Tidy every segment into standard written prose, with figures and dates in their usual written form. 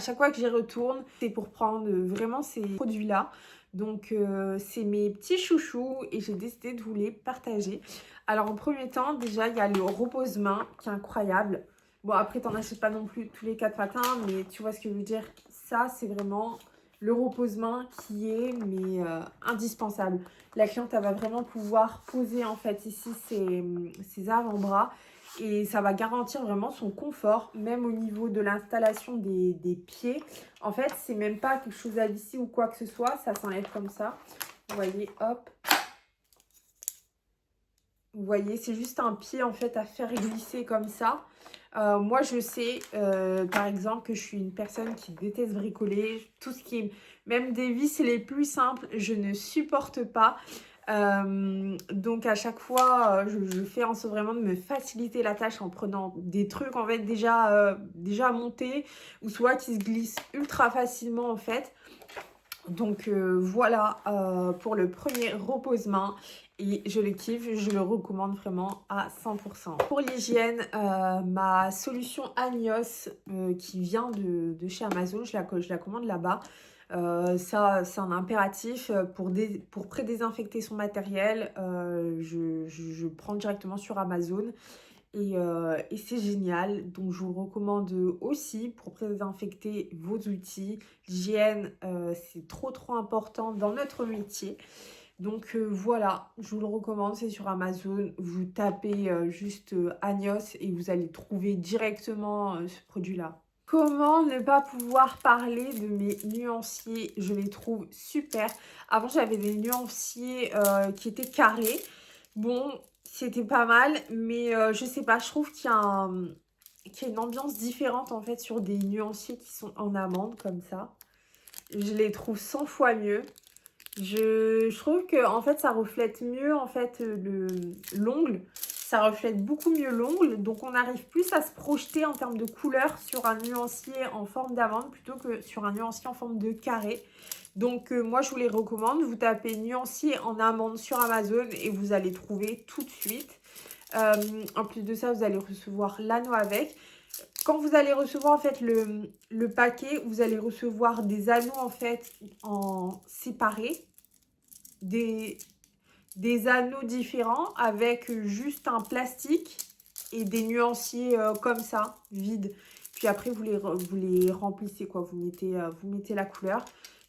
chaque fois que j'y retourne, c'est pour prendre vraiment ces produits-là. Donc c'est mes petits chouchous et j'ai décidé de vous les partager. Alors en premier temps, déjà il y a le repose-main qui est incroyable. Bon après t'en achètes pas non plus tous les 4 matins, mais tu vois ce que je veux dire. Ça c'est vraiment le repose-main qui est indispensable. La cliente elle va vraiment pouvoir poser en fait ici ses avant-bras. Et ça va garantir vraiment son confort, même au niveau de l'installation des pieds. En fait, c'est même pas quelque chose à visser ou quoi que ce soit. Ça s'enlève comme ça. Vous voyez, hop. Vous voyez, c'est juste un pied en fait à faire glisser comme ça. Moi, je sais, par exemple, que je suis une personne qui déteste bricoler. Tout ce qui est, même des vis les plus simples, je ne supporte pas. Donc à chaque fois, je fais en sorte vraiment de me faciliter la tâche en prenant des trucs en fait déjà montés ou soit qui se glissent ultra facilement en fait. Donc voilà pour le premier repose-main et je le kiffe, je le recommande vraiment à 100%. Pour l'hygiène, ma solution Agnos qui vient de chez Amazon, je la commande là-bas. Ça, c'est un impératif pour pré-désinfecter son matériel. Je prends directement sur Amazon. Et c'est génial, donc je vous le recommande aussi pour désinfecter vos outils. L'hygiène, c'est trop important dans notre métier. Donc voilà, je vous le recommande, c'est sur Amazon. Vous tapez juste Agnos et vous allez trouver directement ce produit-là. Comment ne pas pouvoir parler de mes nuanciers? Je les trouve super. Avant, j'avais des nuanciers qui étaient carrés. Bon, c'était pas mal, mais je sais pas, je trouve qu'il y a une ambiance différente en fait sur des nuanciers qui sont en amande comme ça. Je les trouve 100 fois mieux. Je trouve que en fait ça reflète mieux en fait l'ongle. Ça reflète beaucoup mieux l'ongle, donc on arrive plus à se projeter en termes de couleur sur un nuancier en forme d'amande plutôt que sur un nuancier en forme de carré. Donc moi je vous les recommande, vous tapez nuancier en amande sur Amazon et vous allez trouver tout de suite. En plus de ça, vous allez recevoir l'anneau avec. Quand vous allez recevoir en fait le paquet, vous allez recevoir des anneaux en fait en séparés, des anneaux différents avec juste un plastique et des nuanciers comme ça, vides. Puis après, vous les remplissez, quoi. Vous mettez la couleur.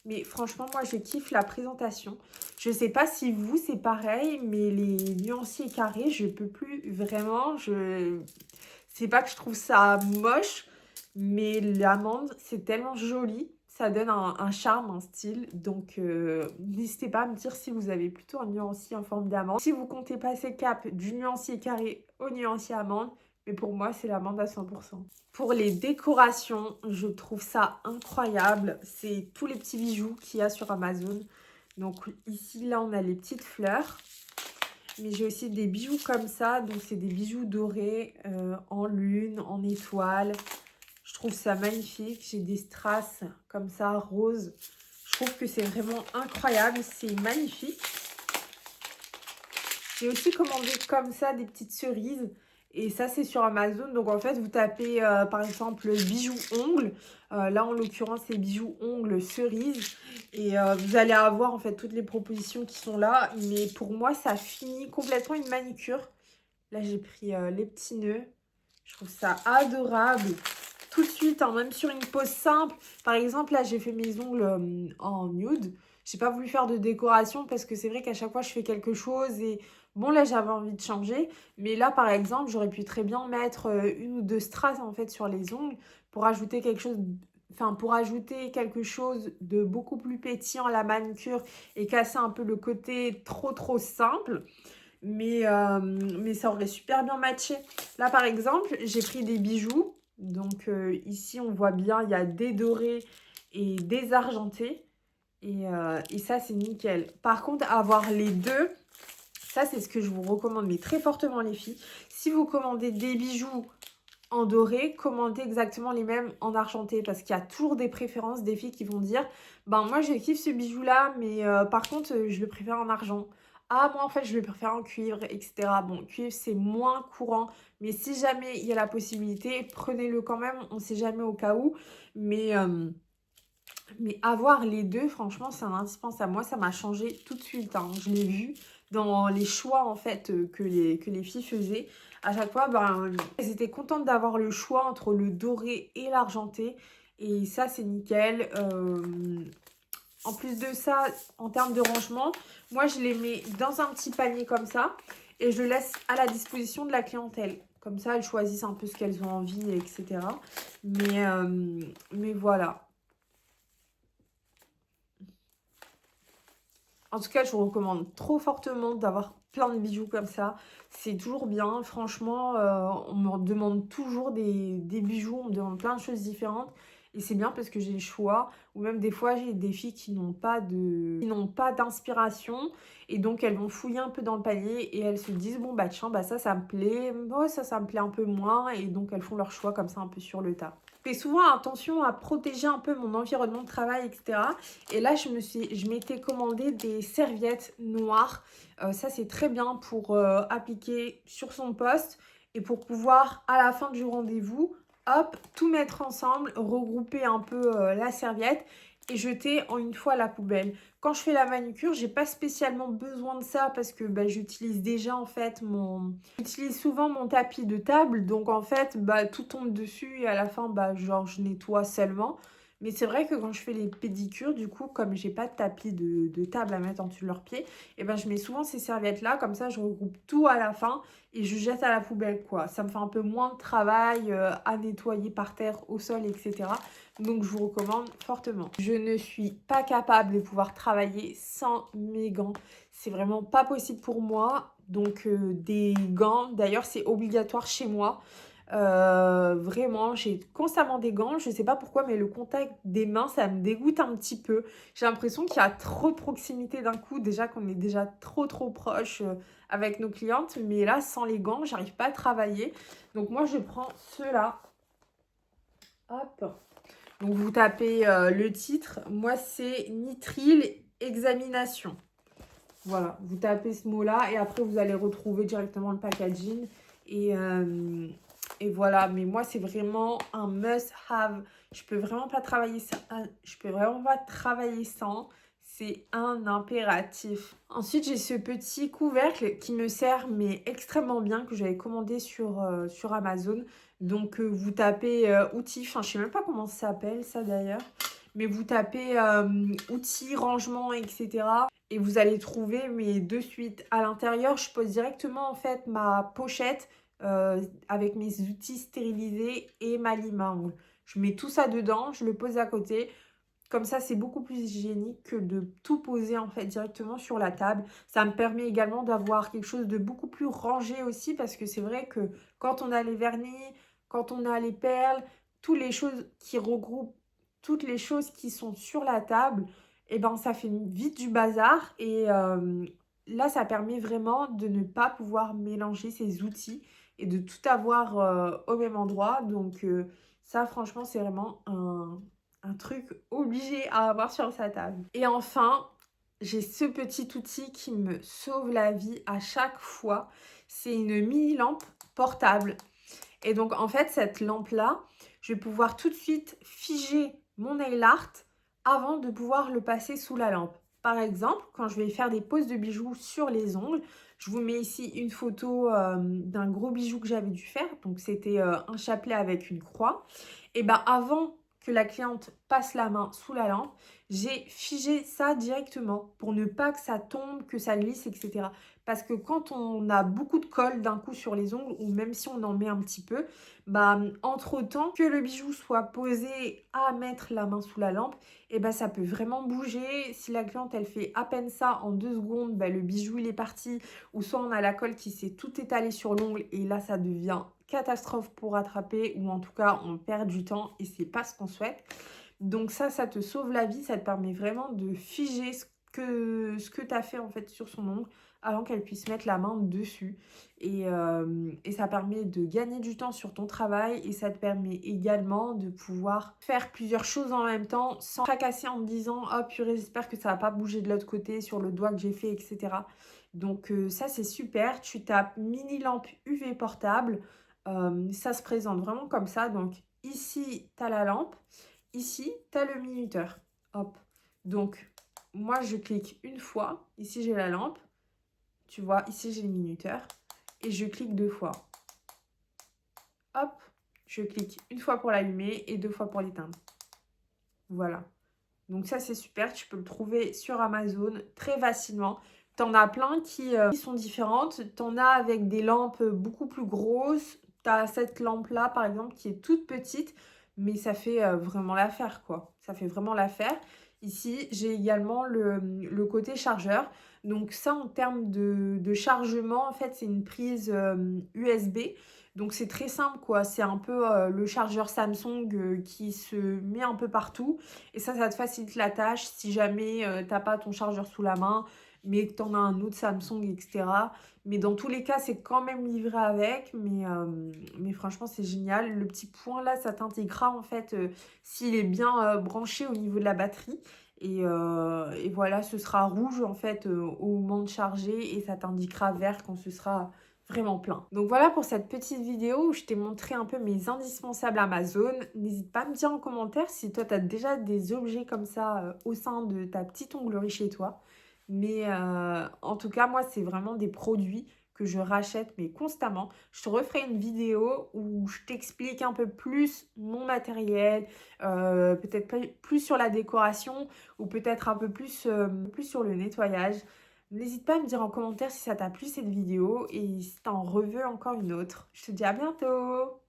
Mais franchement, moi, je kiffe la présentation. Je sais pas si vous, c'est pareil, mais les nuanciers carrés, je peux plus vraiment. C'est pas que je trouve ça moche, mais l'amande, c'est tellement joli. Ça donne un charme, un style. Donc, n'hésitez pas à me dire si vous avez plutôt un nuancier en forme d'amande. Si vous comptez passer le cap du nuancier carré au nuancier amande, mais pour moi, c'est l'amande à 100%. Pour les décorations, je trouve ça incroyable. C'est tous les petits bijoux qu'il y a sur Amazon. Donc ici, là, on a les petites fleurs. Mais j'ai aussi des bijoux comme ça. Donc c'est des bijoux dorés en lune, en étoile. Je trouve ça magnifique. J'ai des strass comme ça, roses. Je trouve que c'est vraiment incroyable. C'est magnifique. J'ai aussi commandé comme ça des petites cerises. Et ça, c'est sur Amazon. Donc, en fait, vous tapez, par exemple, bijoux ongles. Là, en l'occurrence, c'est bijoux ongles cerises. Et vous allez avoir, en fait, toutes les propositions qui sont là. Mais pour moi, ça finit complètement une manicure. Là, j'ai pris les petits nœuds. Je trouve ça adorable. Tout de suite, hein, même sur une pose simple. Par exemple, là, j'ai fait mes ongles en nude. J'ai pas voulu faire de décoration parce que c'est vrai qu'à chaque fois, je fais quelque chose et bon, là, j'avais envie de changer. Mais là, par exemple, j'aurais pu très bien mettre une ou deux strass en fait sur les ongles pour ajouter quelque chose, pour ajouter quelque chose de beaucoup plus pétillant à la manucure et casser un peu le côté trop simple. Mais ça aurait super bien matché. Là, par exemple, j'ai pris des bijoux. Donc ici, on voit bien, il y a des dorés et des argentés. Et ça, c'est nickel. Par contre, avoir les deux, ça, c'est ce que je vous recommande, mais très fortement, les filles. Si vous commandez des bijoux en doré, commandez exactement les mêmes en argenté. Parce qu'il y a toujours des préférences des filles qui vont dire, ben moi, je kiffe ce bijou-là, mais par contre, je le préfère en argent. ah moi en fait je le préfère en cuivre, etc. Bon, cuivre c'est moins courant, mais si jamais il y a la possibilité, prenez-le quand même, on sait jamais au cas où. Mais avoir les deux, franchement, c'est un indispensable. Moi, ça m'a changé tout de suite, hein. Je l'ai vu dans les choix, en fait, que les filles faisaient. À chaque fois, ben, elles étaient contentes d'avoir le choix entre le doré et l'argenté. Et ça, c'est nickel. En plus de ça, en termes de rangement, moi, je les mets dans un petit panier comme ça. Et je le laisse à la disposition de la clientèle. Comme ça, elles choisissent un peu ce qu'elles ont envie, etc. Mais voilà. En tout cas, je vous recommande trop fortement d'avoir plein de bijoux comme ça. C'est toujours bien. Franchement, on me demande toujours des bijoux, on me demande plein de choses différentes. Et c'est bien parce que j'ai le choix. Ou même des fois, j'ai des filles qui n'ont pas d'inspiration. Et donc, elles vont fouiller un peu dans le panier et elles se disent, bon, bah tiens, bah ça me plaît. Oh, ça me plaît un peu moins. Et donc, elles font leur choix comme ça un peu sur le tas. Je fais souvent attention à protéger un peu mon environnement de travail, etc. Et là, je m'étais commandé des serviettes noires. Ça, c'est très bien pour appliquer sur son poste et pour pouvoir, à la fin du rendez-vous, hop, tout mettre ensemble, regrouper un peu la serviette et jeter en une fois à la poubelle. Quand je fais la manucure, j'ai pas spécialement besoin de ça parce que bah, j'utilise déjà en fait J'utilise souvent mon tapis de table, donc en fait bah, tout tombe dessus et à la fin bah, genre je nettoie seulement. Mais c'est vrai que quand je fais les pédicures, du coup, comme j'ai pas de tapis de table à mettre en dessous de leurs pieds, et ben je mets souvent ces serviettes-là, comme ça je regroupe tout à la fin et je jette à la poubelle, quoi. Ça me fait un peu moins de travail à nettoyer par terre, au sol, etc. Donc je vous recommande fortement. Je ne suis pas capable de pouvoir travailler sans mes gants. C'est vraiment pas possible pour moi. Donc des gants, d'ailleurs c'est obligatoire chez moi. Vraiment, j'ai constamment des gants. Je sais pas pourquoi, mais le contact des mains, ça me dégoûte un petit peu. J'ai l'impression qu'il y a trop de proximité d'un coup. Déjà qu'on est déjà trop proche avec nos clientes. Mais là, sans les gants, j'arrive pas à travailler. Donc moi, je prends ceux-là. Hop. Donc vous tapez le titre. Moi, c'est Nitril Examination. Voilà, vous tapez ce mot-là et après, vous allez retrouver directement le packaging. Et voilà, mais moi, c'est vraiment un must-have. Je peux vraiment pas travailler ça. Je peux vraiment pas travailler sans. C'est un impératif. Ensuite, j'ai ce petit couvercle qui me sert mais extrêmement bien, que j'avais commandé sur Amazon. Donc, vous tapez outils, enfin, je sais même pas comment ça s'appelle ça d'ailleurs. Mais vous tapez outils, rangement, etc. Et vous allez trouver mes de suite. À l'intérieur, je pose directement en fait ma pochette avec mes outils stérilisés et ma lime à ongles. Je mets tout ça dedans, je le pose à côté. Comme ça, c'est beaucoup plus hygiénique que de tout poser en fait directement sur la table. Ça me permet également d'avoir quelque chose de beaucoup plus rangé aussi parce que c'est vrai que quand on a les vernis, quand on a les perles, toutes les choses qui regroupent, toutes les choses qui sont sur la table, et ben ça fait vite du bazar et là, ça permet vraiment de ne pas pouvoir mélanger ces outils et de tout avoir au même endroit. Donc ça, franchement, c'est vraiment un truc obligé à avoir sur sa table. Et enfin, j'ai ce petit outil qui me sauve la vie à chaque fois. C'est une mini lampe portable. Et donc, en fait, cette lampe-là, je vais pouvoir tout de suite figer mon nail art avant de pouvoir le passer sous la lampe. Par exemple, quand je vais faire des poses de bijoux sur les ongles, je vous mets ici une photo d'un gros bijou que j'avais dû faire. Donc, c'était un chapelet avec une croix. Et bien, avant que la cliente passe la main sous la lampe, j'ai figé ça directement pour ne pas que ça tombe, que ça glisse, etc. Parce que quand on a beaucoup de colle d'un coup sur les ongles, ou même si on en met un petit peu, bah, entre-temps, que le bijou soit posé à mettre la main sous la lampe, et bah, ça peut vraiment bouger. Si la cliente, elle fait à peine ça en 2 secondes, bah, le bijou, il est parti. Ou soit on a la colle qui s'est tout étalée sur l'ongle, et là, ça devient catastrophe pour rattraper, ou en tout cas, on perd du temps, et c'est pas ce qu'on souhaite. Donc ça te sauve la vie, ça te permet vraiment de figer ce que tu as fait en fait sur son ongle avant qu'elle puisse mettre la main dessus. Et ça permet de gagner du temps sur ton travail et ça te permet également de pouvoir faire plusieurs choses en même temps sans fracasser en te disant « Oh purée, j'espère que ça va pas bouger de l'autre côté sur le doigt que j'ai fait, etc. » Donc ça, c'est super. Tu tapes mini lampe UV portable. Ça se présente vraiment comme ça. Donc ici, tu as la lampe. Ici, tu as le minuteur. Hop. Donc, moi, je clique une fois. Ici, j'ai la lampe. Tu vois, ici, j'ai le minuteur. Et je clique 2 fois. Hop. Je clique une fois pour l'allumer et 2 fois pour l'éteindre. Voilà. Donc ça, c'est super. Tu peux le trouver sur Amazon très facilement. T'en as plein qui sont différentes. T'en as avec des lampes beaucoup plus grosses. T'as cette lampe-là, par exemple, qui est toute petite, mais ça fait vraiment l'affaire, quoi. Ça fait vraiment l'affaire. Ici, j'ai également le côté chargeur. Donc ça, en termes de chargement, en fait, c'est une prise USB. Donc c'est très simple, quoi. C'est un peu le chargeur Samsung qui se met un peu partout. Et ça te facilite la tâche si jamais t'as pas ton chargeur sous la main, mais que tu en as un autre Samsung, etc. Mais dans tous les cas, c'est quand même livré avec. Mais franchement, c'est génial. Le petit point là, ça t'indiquera en fait s'il est bien branché au niveau de la batterie. Et voilà, ce sera rouge en fait au moment de charger et ça t'indiquera vert quand ce sera vraiment plein. Donc voilà pour cette petite vidéo où je t'ai montré un peu mes indispensables Amazon. N'hésite pas à me dire en commentaire si toi tu as déjà des objets comme ça au sein de ta petite onglerie chez toi. Mais en tout cas, moi, c'est vraiment des produits que je rachète mais constamment. Je te referai une vidéo où je t'explique un peu plus mon matériel, peut-être plus sur la décoration ou peut-être un peu plus sur le nettoyage. N'hésite pas à me dire en commentaire si ça t'a plu cette vidéo et si t'en veux encore une autre. Je te dis à bientôt!